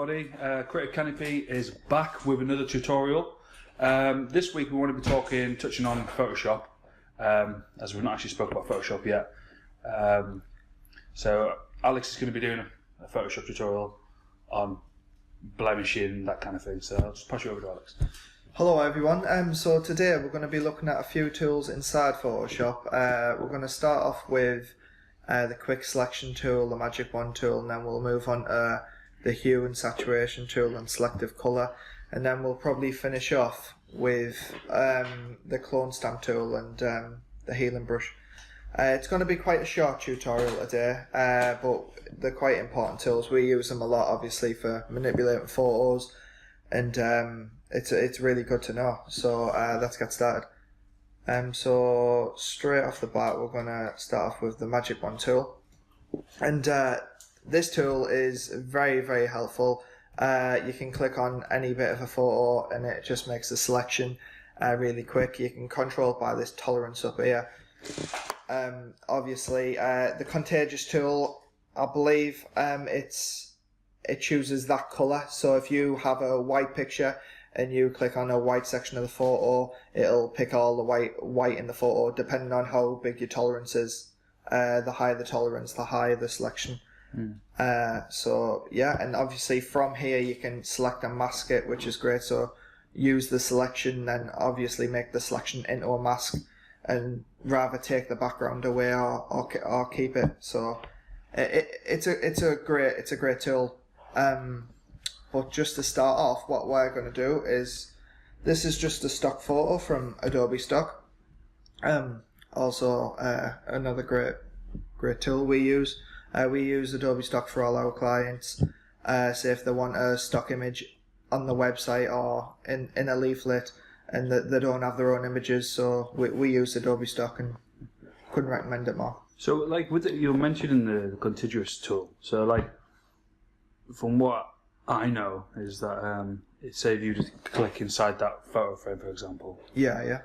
everybody. Creative Canopy is back with another tutorial. This week we want to be touching on Photoshop, as we've not actually spoken about Photoshop yet. So Alex is going to be doing a Photoshop tutorial on blemishing, that kind of thing. So I'll just pass you over to Alex. Hello everyone, so today we're going to be looking at a few tools inside Photoshop. We're going to start off with the quick selection tool, the magic wand tool, and then we'll move on to the hue and saturation tool and selective colour, and then we'll probably finish off with the clone stamp tool and the healing brush. It's going to be quite a short tutorial today, but they're quite important tools. We use them a lot obviously for manipulating photos, and it's really good to know. So let's get started. So straight off the bat we're going to start off with the magic wand tool, and this tool is very helpful. You can click on any bit of a photo and it just makes the selection really quick. You can control it by this tolerance up here. Obviously the contagious tool, I believe it chooses that colour, so if you have a white picture and you click on a white section of the photo, it'll pick all the white in the photo, depending on how big your tolerance is. The higher the tolerance, the higher the selection. So yeah, and obviously from here you can select and mask it, which is great. So use the selection and obviously make the selection into a mask, and rather take the background away or keep it. So it's a great tool. But just to start off, what we're going to do is, this is just a stock photo from Adobe stock. Also another great tool we use. We use Adobe stock for all our clients. Say if they want a stock image on the website or in a leaflet and they don't have their own images, so we use Adobe stock and couldn't recommend it more. So like you were mentioning the contiguous tool. So like from what I know is that say if you just click inside that photo frame, for example. Yeah.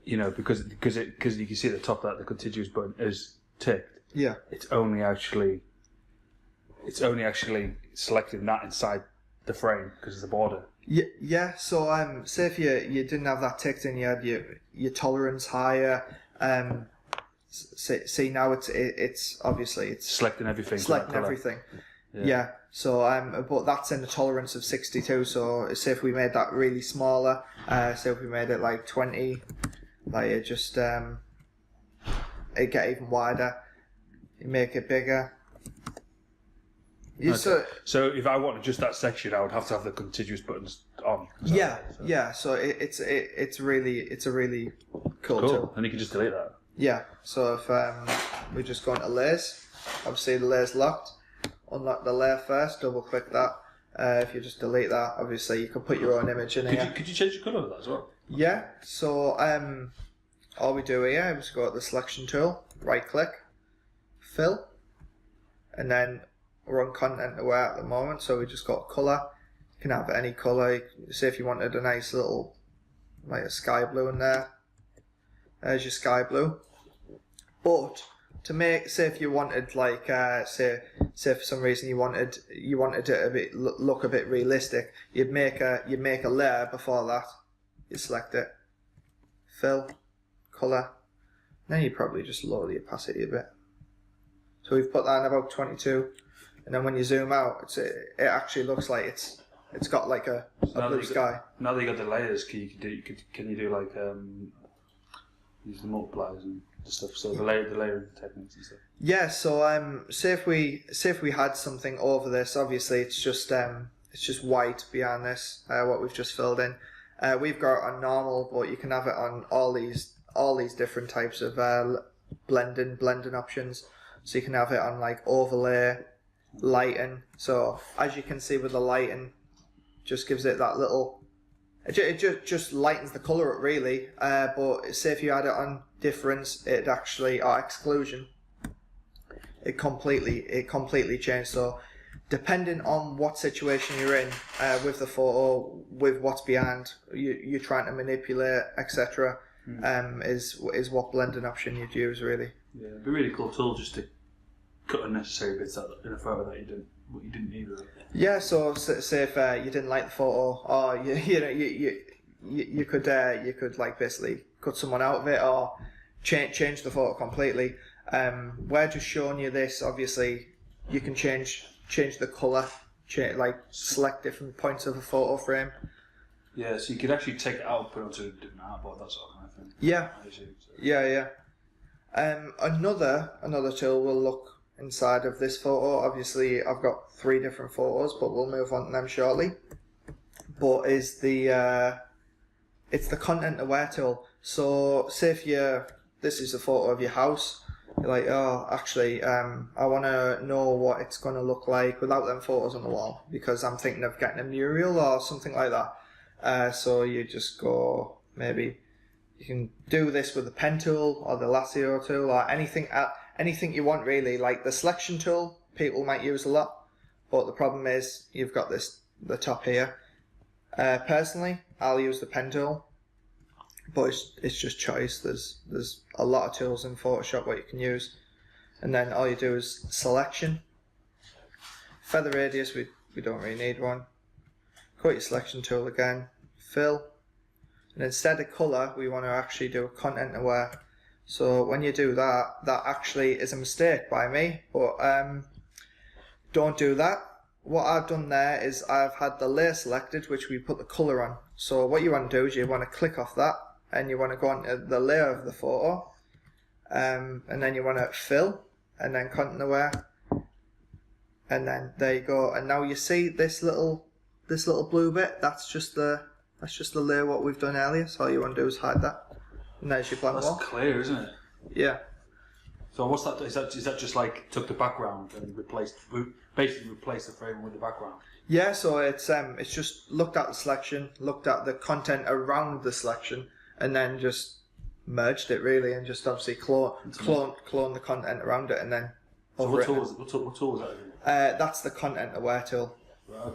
You know, because you can see at the top that the contiguous button is ticked. Yeah. It's only actually selecting that inside the frame because of the border. Yeah. So say if you didn't have that ticked and you had your tolerance higher, see now it's obviously it's selecting everything. Selecting everything. Yeah. So but that's in the tolerance of 62. So say if we made that really smaller, say if we made it like 20, like it just it get even wider. You make it bigger. Okay. So if I wanted just that section, I would have to have the contiguous buttons on. Yeah. So it's a really cool tool. And you can just delete that. Yeah. So if we just go into layers, obviously the layer's locked. Unlock the layer first. Double click that. If you just delete that, obviously you can put your own image in here. Could you change the colour of that as well? Yeah. So all we do here is go to the selection tool, right click, fill, and then we're on content aware at the moment, so we just got colour. You can have any colour. Say if you wanted a nice little, like a sky blue in there, there's your sky blue. But to make, say if you wanted like say for some reason you wanted it look a bit realistic, you'd make a layer before that. You select it, fill, colour, then you probably just lower the opacity a bit. So we've put that in about 22, and then when you zoom out, it actually looks like it's got like a blue sky. Now that you got the layers, can you do like use the multipliers and stuff? So the layering techniques and stuff. Yeah. So say if we had something over this, obviously it's just white behind this. What we've just filled in. We've got it on normal, but you can have it on all these different types of blending options. So you can have it on like overlay, lighten. So as you can see with the lighten, just gives it that little. It just lightens the colour up really. But say if you had it on difference, it actually, or exclusion, it completely changed. So depending on what situation you're in with the photo, with what's behind, you're trying to manipulate, etc. Is what blending option you'd use really. Yeah, it'd be a really cool tool just to cut unnecessary bits out in a photo that you didn't what you didn't need really. Yeah, so say if you didn't like the photo, or you could like basically cut someone out of it or change the photo completely. We're just showing you this. Obviously, you can change the color, like select different points of a photo frame. Yeah, so you could actually take it out, put it onto a different artboard, that sort of kind of thing. Yeah, So. yeah. Another tool will look inside of this photo. Obviously, I've got 3 different photos, but we'll move on to them shortly. But it's the content aware tool. So, say if this is a photo of your house, you're like, oh, actually, I want to know what it's going to look like without them photos on the wall, because I'm thinking of getting a mural or something like that. So you just go, maybe you can do this with the pen tool or the lasso tool or anything you want really. Like the selection tool, people might use a lot, but the problem is you've got the top here. Personally, I'll use the pen tool, but it's just choice. There's a lot of tools in Photoshop what you can use, and then all you do is selection. Feather radius, we don't really need one. Cut your selection tool again, fill, and instead of colour, we want to actually do a content aware. So when you do that, that actually is a mistake by me, but don't do that. What I've done there is I've had the layer selected, which we put the colour on. So what you want to do is you want to click off that, and you want to go onto the layer of the photo, and then you want to fill, and then content aware, and then there you go. And now you see this little blue bit. That's just the layer what we've done earlier. So all you want to do is hide that, and there's your blank wall. That's clear, isn't it? Yeah. So what's that? Is that just like took the background and basically replaced the frame with the background? Yeah. So it's just looked at the selection, looked at the content around the selection, and then just merged it really, and just obviously clone the content around it, and then. So what tool is that? That's the content aware tool. Right,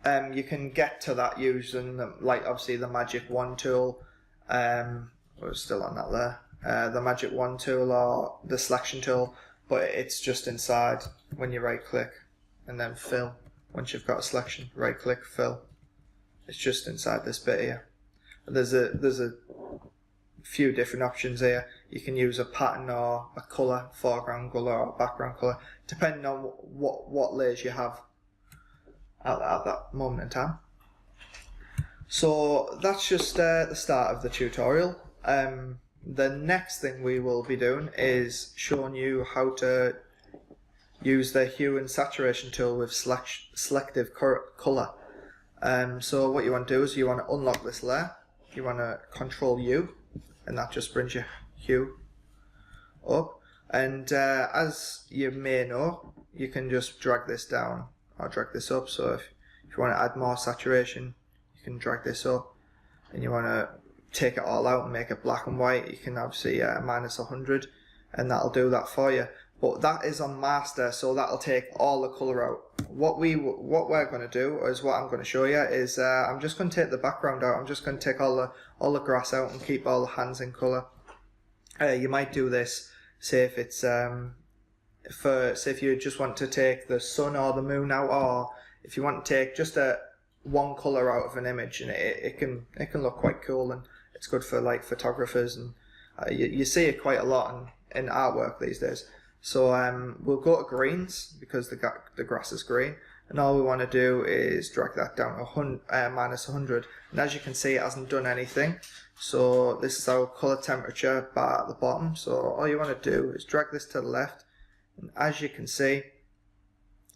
okay. You can get to that using obviously the Magic Wand tool. We're still on that there. The Magic Wand tool or the selection tool, but it's just inside when you right click and then fill. Once you've got a selection, right click, fill. It's just inside this bit here. There's a few different options here. You can use a pattern or a colour, foreground colour or background colour, depending on what layers you have at that moment in time. So that's just the start of the tutorial. The next thing we will be doing is showing you how to use the hue and saturation tool with selective colour. So what you want to do is you want to unlock this layer. You want to Control U, and that just brings your hue up. And as you may know, you can just drag this down or drag this up. So if you want to add more saturation, you can drag this up. And you want to take it all out and make it black and white, you can obviously minus 100, and that'll do that for you. But that is on master, so that'll take all the colour out. What we're going to do is what I'm going to show you is I'm just going to take the background out. I'm just going to take all the grass out and keep all the hands in colour. You might do this, say if it's say if you just want to take the sun or the moon out, or if you want to take just one colour out of an image, and it can look quite cool, and it's good for like photographers, and you see it quite a lot in artwork these days. So we'll go to greens because the grass is green, and all we want to do is drag that down to minus 100, and as you can see it hasn't done anything. So this is our colour temperature bar at the bottom. So all you want to do is drag this to the left, and as you can see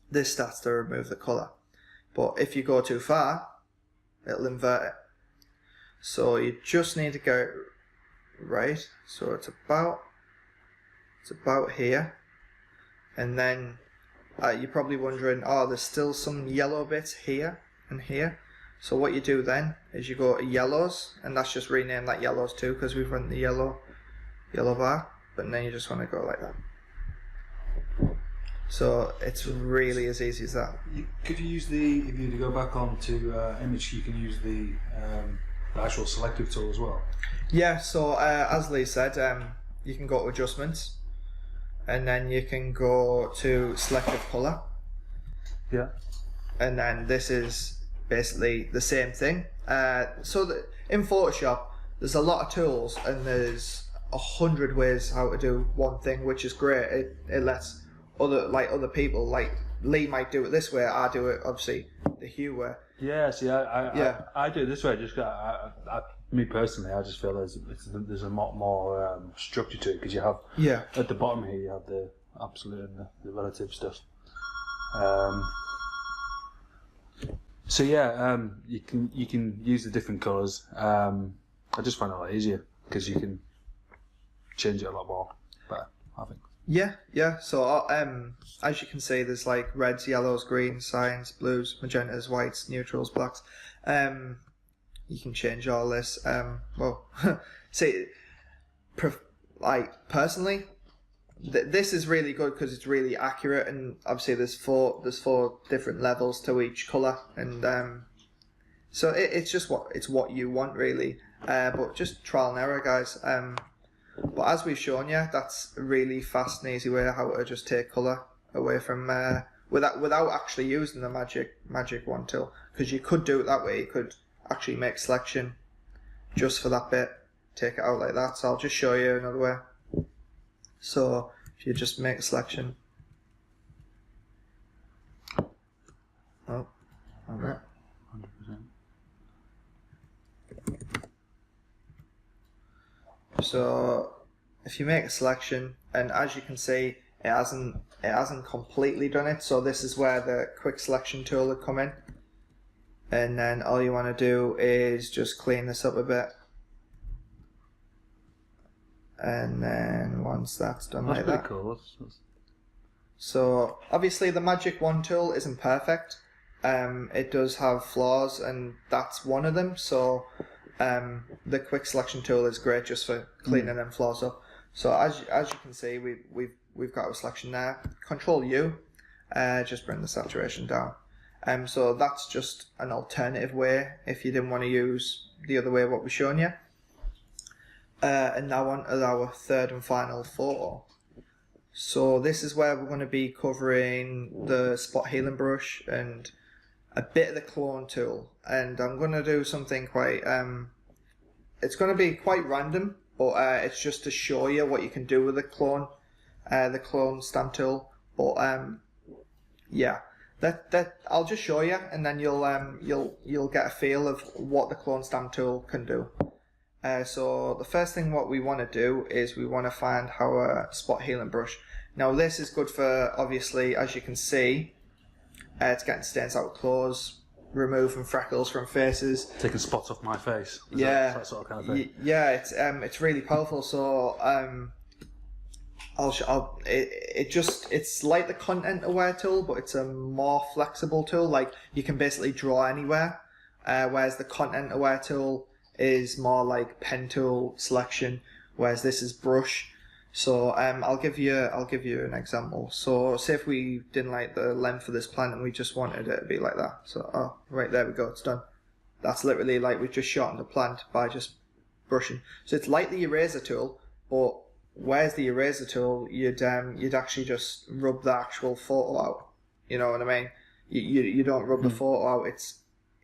this starts to remove the colour. But if you go too far, it'll invert it. So you just need to go right. So it's about here. And then you're probably wondering, oh, there's still some yellow bits here and here. So what you do then is you go to yellows, and that's just rename that yellows too, because we've run the yellow bar. But then you just want to go like that. So it's really as easy as that. Could you use if you go back onto image, you can use the actual selective tool as well? Yeah, so as Lee said, you can go to adjustments, and then you can go to selective colour, Yeah. And then this is basically the same thing. In Photoshop, there's a lot of tools and there's 100 ways how to do one thing, which is great. It lets other people, like Lee might do it this way, I do it obviously the Hue way. Yeah, see, I do it this way. Just me personally, I just feel there's a lot more structure to it, because you have at the bottom here you have the absolute and the relative stuff. So yeah, you can use the different colours. I just find it a lot easier because you can change it a lot more better, I think. Yeah. So as you can see, there's like reds, yellows, greens, cyans, blues, magentas, whites, neutrals, blacks. You can change all this. See, personally, this is really good because it's really accurate, and obviously there's four different levels to each colour, and so it's what you want really. But just trial and error, guys. But as we've shown you, that's a really fast and easy way how to just take colour away from without actually using the magic wand tool, because you could do it that way. You could actually make selection just for that bit, take it out like that. So I'll just show you another way. So if you just make a selection. Oh, okay. 100%. So if you make a selection, and as you can see, it hasn't completely done it. So this is where the quick selection tool would come in, and then all you want to do is just clean this up a bit. And then once that's done like that. That's pretty cool. So obviously the magic wand tool isn't perfect. It does have flaws, and that's one of them. So the quick selection tool is great just for cleaning them flaws up. So as you can see, we've got our selection there. Control U, just bring the saturation down. So that's just an alternative way if you didn't want to use the other way what we've shown you. And now on to our third and final photo. So this is where we're going to be covering the spot healing brush and a bit of the clone tool. And I'm going to do something quite, it's going to be quite random, but it's just to show you what you can do with the clone stamp tool. But yeah, that I'll just show you, and then you'll get a feel of what the clone stamp tool can do. So the first thing what we want to do is we want to find our spot healing brush. Now this is good for, obviously, as you can see, it's getting stains out of clothes, removing freckles from faces, taking spots off my face. That sort of kind of thing. Yeah, it's really powerful. So it's like the content aware tool, but it's a more flexible tool. Like you can basically draw anywhere, whereas the content aware tool is more like pen tool selection, whereas this is brush. So I'll give you an example. So say if we didn't like the length of this plant and we just wanted it to be like that. So right, there we go, it's done. That's literally like we've just shortened the plant by just brushing. So it's like the eraser tool, but where's the eraser tool? You'd actually just rub the actual photo out. You know what I mean? You don't rub the photo out.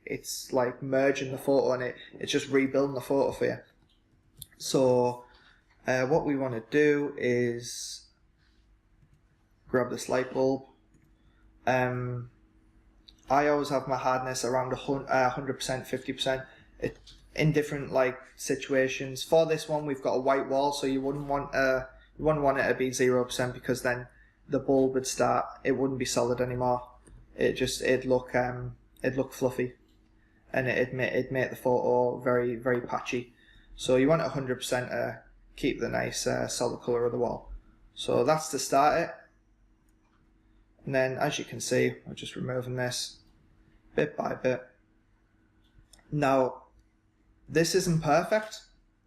It's like merging the photo, and it's just rebuilding the photo for you. So what we want to do is grab this light bulb. I always have my hardness around 100%, 50%. In different like situations. For this one, we've got a white wall, so you wouldn't want it to be 0%, because then the bulb would start. It wouldn't be solid anymore. It'd look fluffy, and it'd make the photo very, very patchy. So you want it 100% to keep the nice solid colour of the wall. So that's to start it. And then, as you can see, we're just removing this bit by bit. Now, this isn't perfect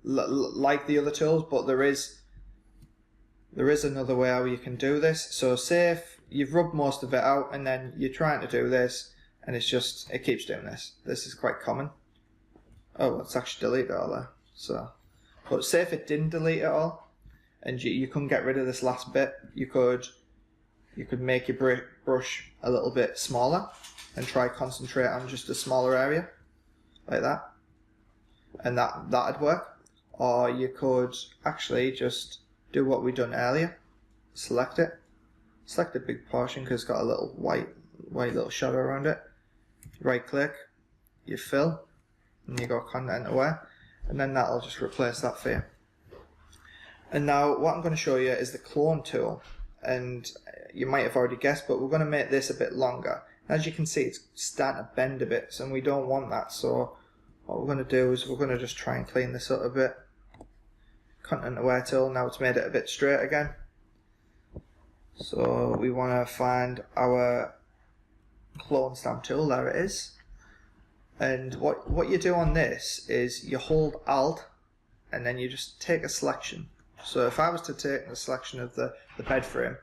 like the other tools, but there is another way how you can do this. So say if you've rubbed most of it out and then you're trying to do this, and it keeps doing this. This is quite common. Oh, it's actually deleted it all there. So, but say if it didn't delete it all, and you couldn't get rid of this last bit, you could you could make your brush a little bit smaller and try concentrate on just a smaller area like that, and that'd work. Or you could actually just do what we done earlier, select a big portion because it's got a little white little shadow around it, right click, you fill, and you go content aware, and then that'll just replace that for you. And now what I'm going to show you is the clone tool, and you might have already guessed, but we're going to make this a bit longer. As you can see, it's starting to bend a bit, and we don't want that. So what we're going to do is we're going to just try and clean this up a bit. Content aware tool, now it's made it a bit straight again. So we want to find our clone stamp tool, there it is. And what you do on this is you hold Alt and then you just take a selection. So if I was to take a selection of the bed frame,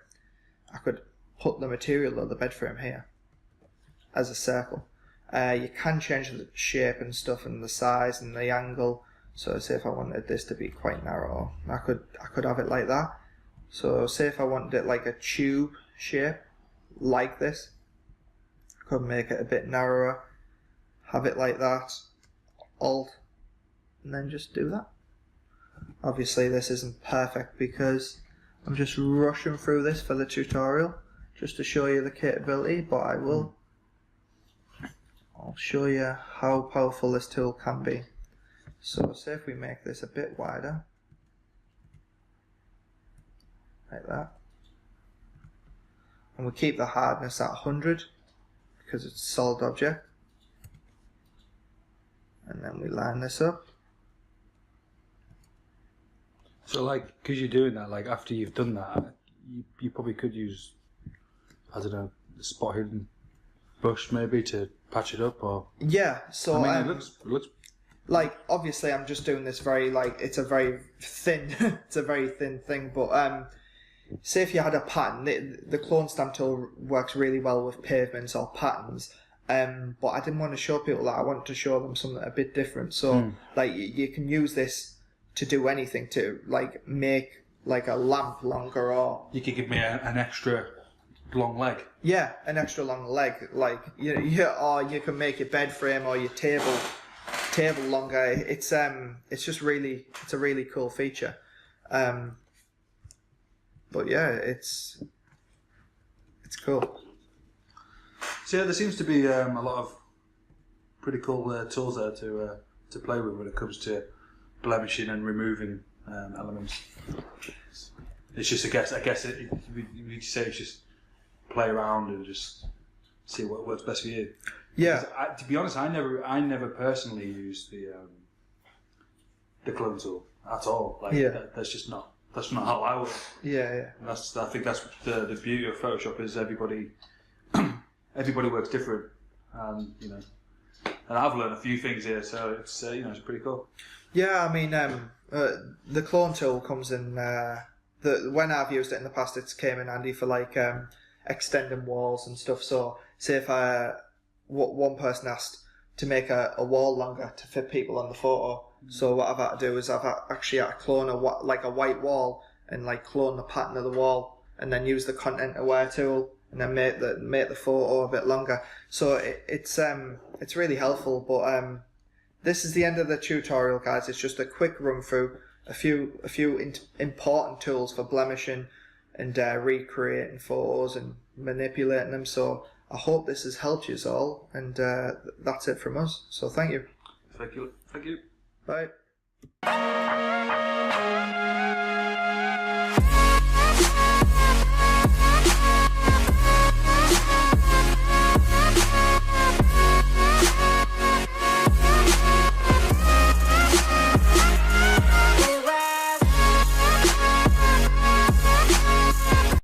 I could put the material of the bed frame here as a circle. You can change the shape and stuff and the size and the angle. So say if I wanted this to be quite narrow, I could have it like that. So say if I wanted it like a tube shape, like this, I could make it a bit narrower, have it like that, Alt, and then just do that. Obviously this isn't perfect because I'm just rushing through this for the tutorial just to show you the capability, but I'll show you how powerful this tool can be. So say if we make this a bit wider, like that, and we keep the hardness at 100 because it's a solid object, and then we line this up. So like, because you're doing that, like after you've done that, you probably could use, I don't know, a spot hidden brush maybe to patch it up, or yeah. So I mean, it looks like, obviously I'm just doing this very, like, it's a very thin it's a very thin thing, but say if you had a pattern, the clone stamp tool works really well with pavements or patterns, but I didn't want to show people that. I wanted to show them something a bit different. So like you can use this to do anything, to like make like a lamp longer, or you could give me an extra long leg. Yeah, an extra long leg, like or you can make your bed frame or your table longer. It's just really, it's a really cool feature. But yeah, it's cool. So yeah, there seems to be a lot of pretty cool tools there to play with when it comes to blemishing and removing elements. It's just, I guess you say it's just play around and just see what works best for you. Yeah. To be honest, I never personally used the clone tool at all. Like that's just not how I work. Yeah. And I think that's the beauty of Photoshop is everybody works different, and and I've learned a few things here, so it's it's pretty cool. Yeah, I mean, the clone tool comes in. When I've used it in the past, it's came in handy for like extending walls and stuff. So, say if one person asked to make a wall longer to fit people on the photo, so what I've had to do is I've actually had to clone a white wall and like clone the pattern of the wall, and then use the content aware tool and then make the photo a bit longer. So it's really helpful. But this is the end of the tutorial, guys. It's just a quick run through a few important tools for blemishing and recreating photos and manipulating them. So I hope this has helped you all, and that's it from us. So thank you. Thank you. Bye.